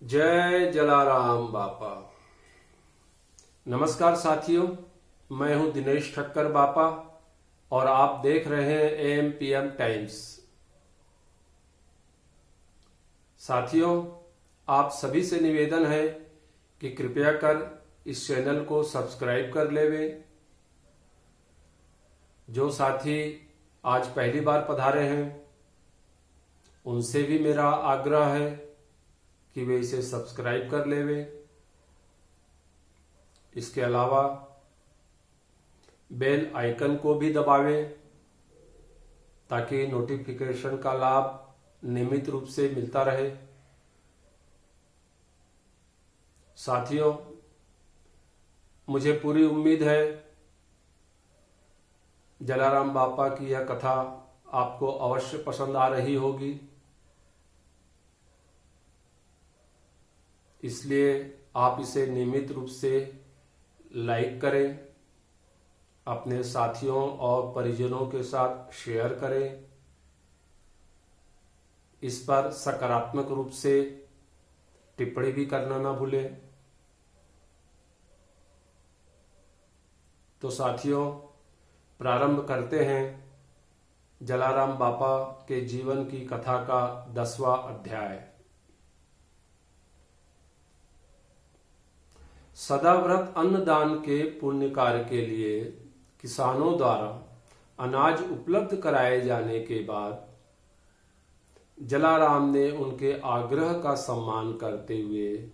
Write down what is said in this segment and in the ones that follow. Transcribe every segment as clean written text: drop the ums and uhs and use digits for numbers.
जय जलाराम बापा। नमस्कार साथियों, मैं हूं दिनेश ठक्कर बापा और आप देख रहे हैं एएम-पीएम टाइम्स। साथियों, आप सभी से निवेदन है कि कृपया कर इस चैनल को सब्सक्राइब कर लेवें। जो साथी आज पहली बार पधारे हैं उनसे भी मेरा आग्रह है कि वे इसे सब्सक्राइब कर लेवे। इसके अलावा बेल आइकन को भी दबावें ताकि नोटिफिकेशन का लाभ नियमित रूप से मिलता रहे। साथियों, मुझे पूरी उम्मीद है जलाराम बापा की यह कथा आपको अवश्य पसंद आ रही होगी, इसलिए आप इसे नियमित रूप से लाइक करें, अपने साथियों और परिजनों के साथ शेयर करें। इस पर सकारात्मक रूप से टिप्पणी भी करना ना भूलें। तो साथियों, प्रारंभ करते हैं जलाराम बापा के जीवन की कथा का 10वां अध्याय। सदाव्रत अन्नदान के पुण्य कार्य के लिए किसानों द्वारा अनाज उपलब्ध कराए जाने के बाद जलाराम ने उनके आग्रह का सम्मान करते हुए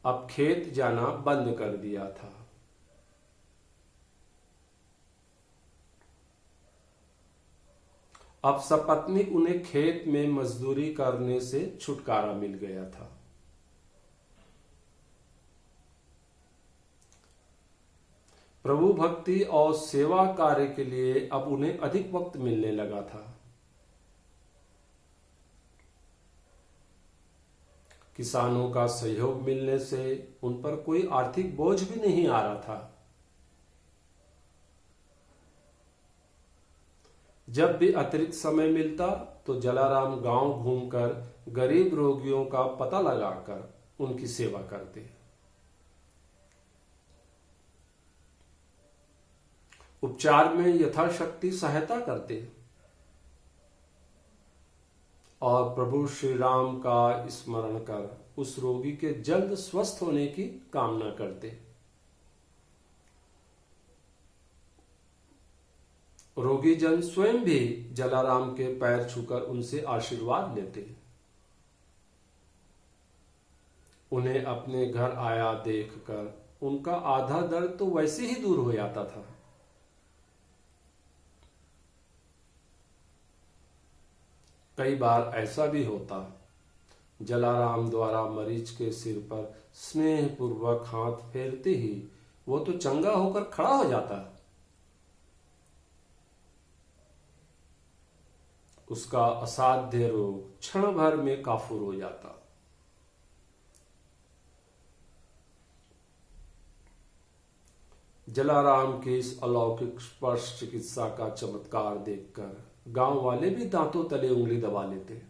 अब खेत जाना बंद कर दिया था। अब सपत्नी उन्हें खेत में मजदूरी करने से छुटकारा मिल गया था। प्रभु भक्ति और सेवा कार्य के लिए अब उन्हें अधिक वक्त मिलने लगा था। किसानों का सहयोग मिलने से उन पर कोई आर्थिक बोझ भी नहीं आ रहा था। जब भी अतिरिक्त समय मिलता तो जलाराम गांव घूमकर गरीब रोगियों का पता लगाकर उनकी सेवा करते। उपचार में यथाशक्ति सहायता करते और प्रभु श्री राम का स्मरण कर उस रोगी के जल्द स्वस्थ होने की कामना करते। रोगी जन स्वयं भी जलाराम के पैर छूकर उनसे आशीर्वाद लेते। उन्हें अपने घर आया देखकर उनका आधा दर्द तो वैसे ही दूर हो जाता था। कई बार ऐसा भी होता, जलाराम द्वारा मरीज के सिर पर स्नेहपूर्वक हाथ फेरते ही वो तो चंगा होकर खड़ा हो जाता। उसका असाध्य रोग क्षण भर में काफूर हो जाता। जलाराम की इस अलौकिक स्पर्श चिकित्सा का चमत्कार देखकर गांव वाले भी दांतों तले उंगली दबा लेते।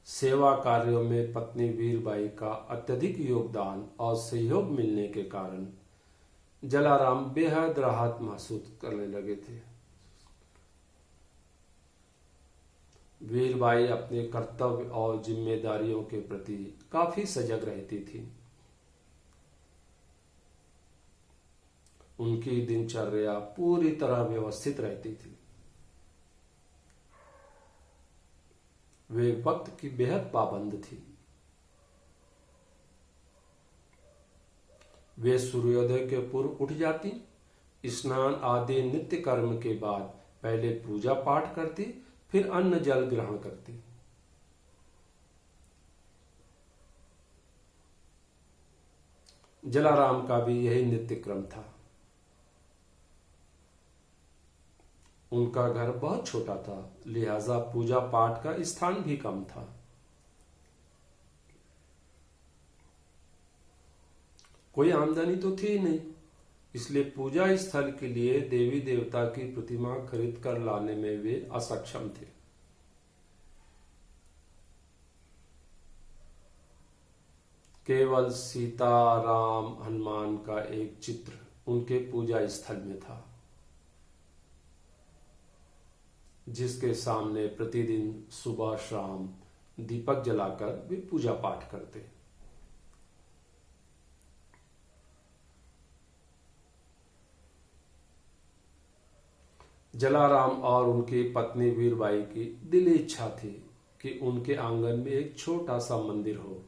सेवा कार्यों में पत्नी वीरबाई का अत्यधिक योगदान और सहयोग मिलने के कारण जलाराम बेहद राहत महसूस करने लगे थे। वीरबाई अपने कर्तव्य और जिम्मेदारियों के प्रति काफी सजग रहती थी। उनकी दिनचर्या पूरी तरह व्यवस्थित रहती थी। वे वक्त की बेहद पाबंद थी। वे सूर्योदय के पूर्व उठ जाती, स्नान आदि नित्य कर्म के बाद पहले पूजा पाठ करती, फिर अन्न जल ग्रहण करती। जलाराम का भी यही नित्य क्रम था। उनका घर बहुत छोटा था, लिहाजा पूजा पाठ का स्थान भी कम था। कोई आमदनी तो थी नहीं, इसलिए पूजा स्थल के लिए देवी देवता की प्रतिमा खरीद कर लाने में वे असक्षम थे। केवल सीता, राम, हनुमान का एक चित्र उनके पूजा स्थल में था, जिसके सामने प्रतिदिन सुबह शाम दीपक जलाकर वे पूजा पाठ करते। जलाराम और उनकी पत्नी वीरबाई की दिली इच्छा थी कि उनके आंगन में एक छोटा सा मंदिर हो।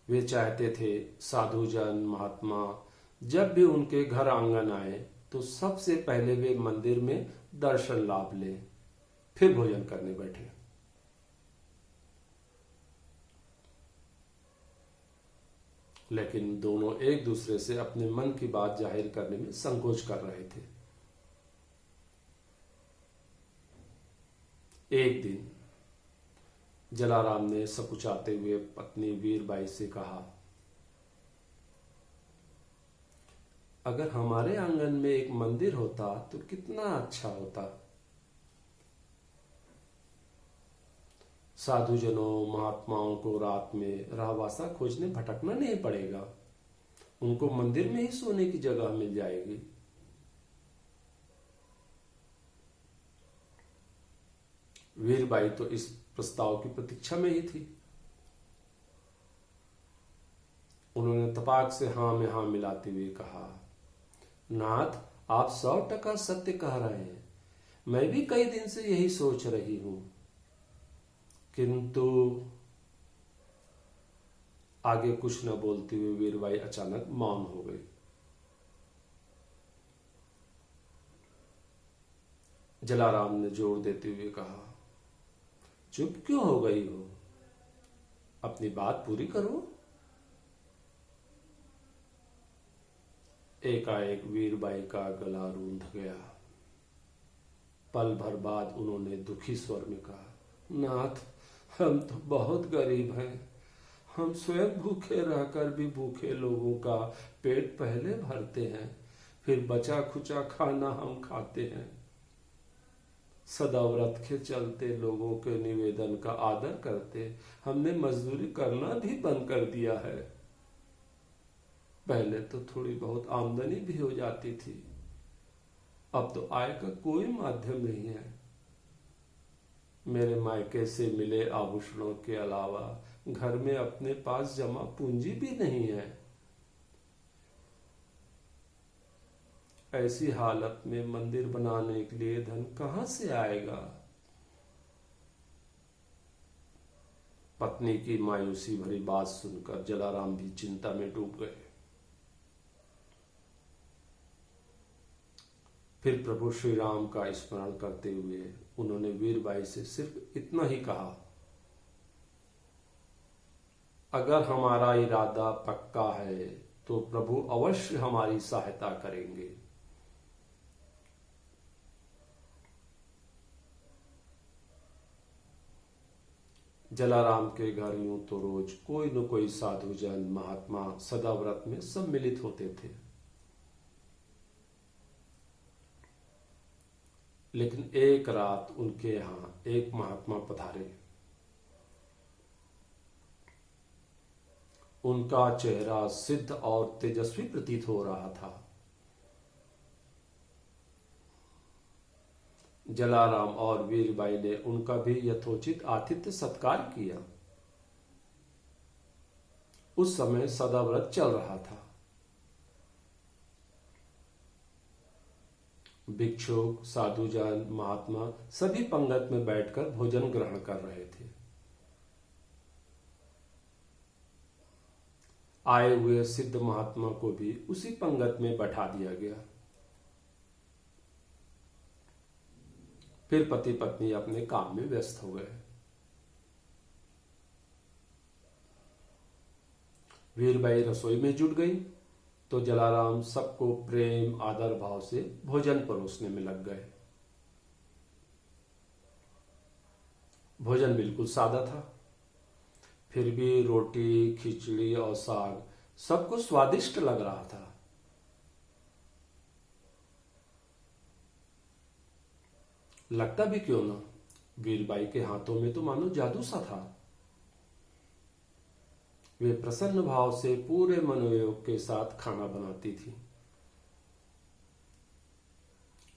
वे चाहते थे साधुजन महात्मा जब भी उनके घर आंगन आए तो सबसे पहले वे मंदिर में दर्शन लाभ लें, फिर भोजन करने बैठे। लेकिन दोनों एक दूसरे से अपने मन की बात जाहिर करने में संकोच कर रहे थे। एक दिन जलाराम ने सकुचाते हुए पत्नी वीरबाई से कहा, अगर हमारे आंगन में एक मंदिर होता तो कितना अच्छा होता। साधुजनों महात्माओं को रात में रहवासा खोजने भटकना नहीं पड़ेगा, उनको मंदिर में ही सोने की जगह मिल जाएगी। वीरबाई तो इस प्रस्ताव की प्रतीक्षा में ही थी। उन्होंने तपाक से हाँ में हाँ मिलाते हुए कहा, नाथ, आप 100% सत्य कह रहे हैं। मैं भी कई दिन से यही सोच रही हूं, किंतु आगे कुछ न बोलते हुए वीरबाई अचानक मौन हो गई। जलाराम ने जोर देते हुए कहा, चुप क्यों हो गई हो? अपनी बात पूरी करो। एकाएक वीरबाई का गला रूंध गया। पल भर बाद उन्होंने दुखी स्वर में कहा, नाथ, हम तो बहुत गरीब हैं। हम स्वयं भूखे रहकर भी भूखे लोगों का पेट पहले भरते हैं, फिर बचा खुचा खाना हम खाते हैं। सदा व्रत के चलते लोगों के निवेदन का आदर करते हमने मजदूरी करना भी बंद कर दिया है। पहले तो थोड़ी बहुत आमदनी भी हो जाती थी, अब तो आय का कोई माध्यम नहीं है। मेरे मायके से मिले आभूषणों के अलावा घर में अपने पास जमा पूंजी भी नहीं है। ऐसी हालत में मंदिर बनाने के लिए धन कहां से आएगा? पत्नी की मायूसी भरी बात सुनकर जलाराम भी चिंता में डूब गए। फिर प्रभु श्री राम का स्मरण करते हुए उन्होंने वीरबाई से सिर्फ इतना ही कहा, अगर हमारा इरादा पक्का है तो प्रभु अवश्य हमारी सहायता करेंगे। जलाराम के घर यूं तो रोज कोई न कोई साधुजन महात्मा सदा व्रत में सम्मिलित होते थे, लेकिन एक रात उनके यहां एक महात्मा पधारे। उनका चेहरा सिद्ध और तेजस्वी प्रतीत हो रहा था। जलाराम और वीरबाई ने उनका भी यथोचित आतिथ्य सत्कार किया। उस समय सदाव्रत चल रहा था। भिक्षुक, साधुजन, महात्मा सभी पंगत में बैठकर भोजन ग्रहण कर रहे थे। आए हुए सिद्ध महात्मा को भी उसी पंगत में बैठा दिया गया। फिर पति पत्नी अपने काम में व्यस्त हो गए। वीरबाई रसोई में जुट गई तो जलाराम सबको प्रेम आदर भाव से भोजन परोसने में लग गए। भोजन बिल्कुल सादा था, फिर भी रोटी, खिचड़ी और साग सबको स्वादिष्ट लग रहा था। लगता भी क्यों ना, वीरबाई के हाथों में तो मानो जादू सा था। वे प्रसन्न भाव से पूरे मनोयोग के साथ खाना बनाती थी।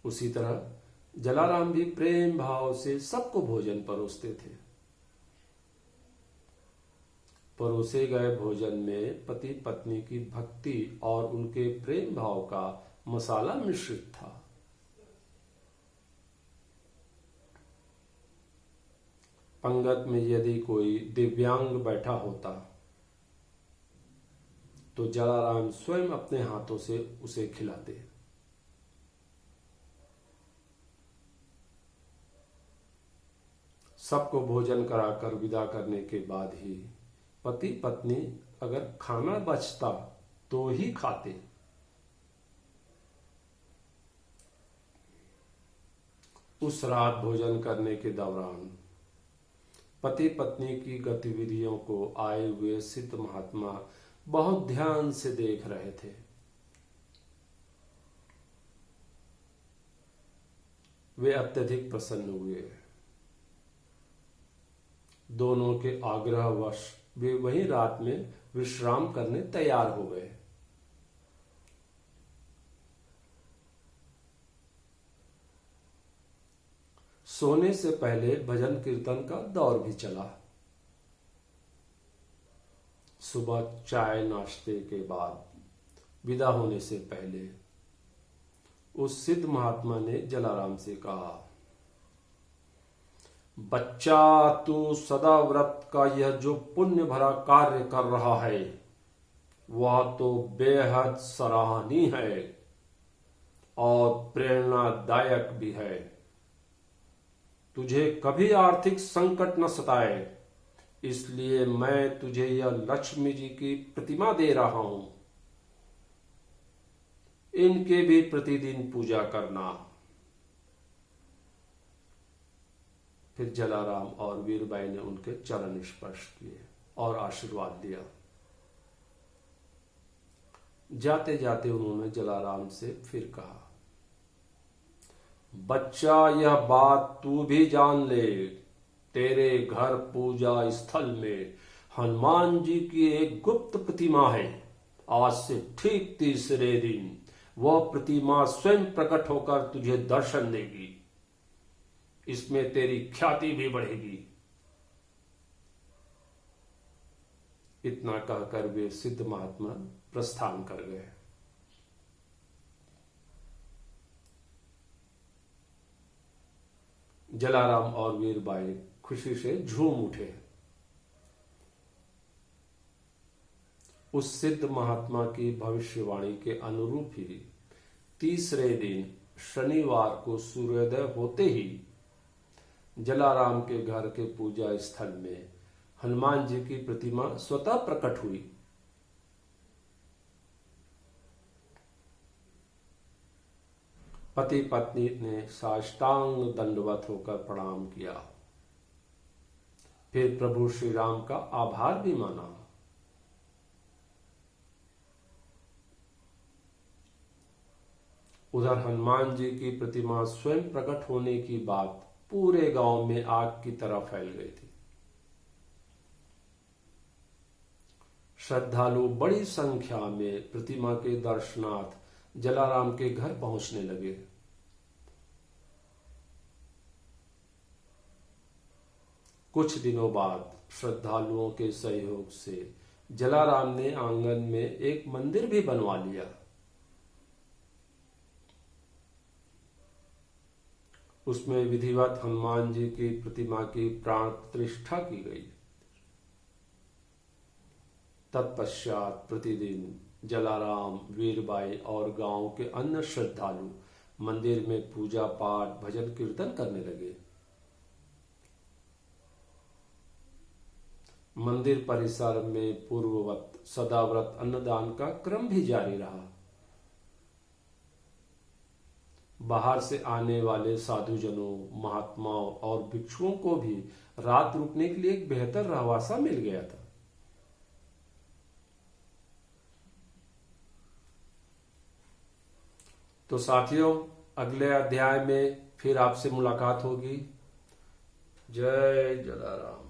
उसी तरह जलाराम भी प्रेम भाव से सबको भोजन परोसते थे। परोसे गए भोजन में पति पत्नी की भक्ति और उनके प्रेम भाव का मसाला मिश्रित था। पंगत में यदि कोई दिव्यांग बैठा होता तो जलाराम स्वयं अपने हाथों से उसे खिलाते। सबको भोजन कराकर विदा करने के बाद ही पति पत्नी अगर खाना बचता तो ही खाते। उस रात भोजन करने के दौरान पति पत्नी की गतिविधियों को आए हुए सिद्ध महात्मा बहुत ध्यान से देख रहे थे। वे अत्यधिक प्रसन्न हुए। दोनों के आग्रहवश वे वहीं रात में विश्राम करने तैयार हो गए। सोने से पहले भजन कीर्तन का दौर भी चला। सुबह चाय नाश्ते के बाद विदा होने से पहले उस सिद्ध महात्मा ने जलाराम से कहा, बच्चा, तू सदा व्रत का यह जो पुण्य भरा कार्य कर रहा है वह तो बेहद सराहनीय है और प्रेरणादायक भी है। तुझे कभी आर्थिक संकट न सताए, इसलिए मैं तुझे यह लक्ष्मी जी की प्रतिमा दे रहा हूं। इनके भी प्रतिदिन पूजा करना। फिर जलाराम और वीरबाई ने उनके चरण स्पर्श किए और आशीर्वाद दिया। जाते जाते उन्होंने जलाराम से फिर कहा, बच्चा, यह बात तू भी जान ले, तेरे घर पूजा स्थल में हनुमान जी की एक गुप्त प्रतिमा है। आज से ठीक तीसरे दिन वह प्रतिमा स्वयं प्रकट होकर तुझे दर्शन देगी। इसमें तेरी ख्याति भी बढ़ेगी। इतना कहकर वे सिद्ध महात्मा प्रस्थान कर गए। जलाराम और वीरबाई खुशी से झूम उठे। उस सिद्ध महात्मा की भविष्यवाणी के अनुरूप ही तीसरे दिन शनिवार को सूर्योदय होते ही जलाराम के घर के पूजा स्थल में हनुमान जी की प्रतिमा स्वतः प्रकट हुई। पति पत्नी ने साष्टांग दंडवत होकर प्रणाम किया। फिर प्रभु श्री राम का आभार भी माना। उधर हनुमान जी की प्रतिमा स्वयं प्रकट होने की बात पूरे गांव में आग की तरह फैल गई थी। श्रद्धालु बड़ी संख्या में प्रतिमा के दर्शनार्थ जलाराम के घर पहुंचने लगे। कुछ दिनों बाद श्रद्धालुओं के सहयोग से जलाराम ने आंगन में एक मंदिर भी बनवा लिया। उसमें विधिवत हनुमान जी की प्रतिमा की प्राण प्रतिष्ठा की गई। तत्पश्चात प्रतिदिन जलाराम, वीरबाई और गांव के अन्य श्रद्धालु मंदिर में पूजा पाठ भजन कीर्तन करने लगे। मंदिर परिसर में पूर्ववत सदाव्रत अन्नदान का क्रम भी जारी रहा। बाहर से आने वाले साधुजनों, महात्माओं और भिक्षुओं को भी रात रुकने के लिए एक बेहतर रहवासा मिल गया था। तो साथियों, अगले अध्याय में फिर आपसे मुलाकात होगी। जय जलाराम।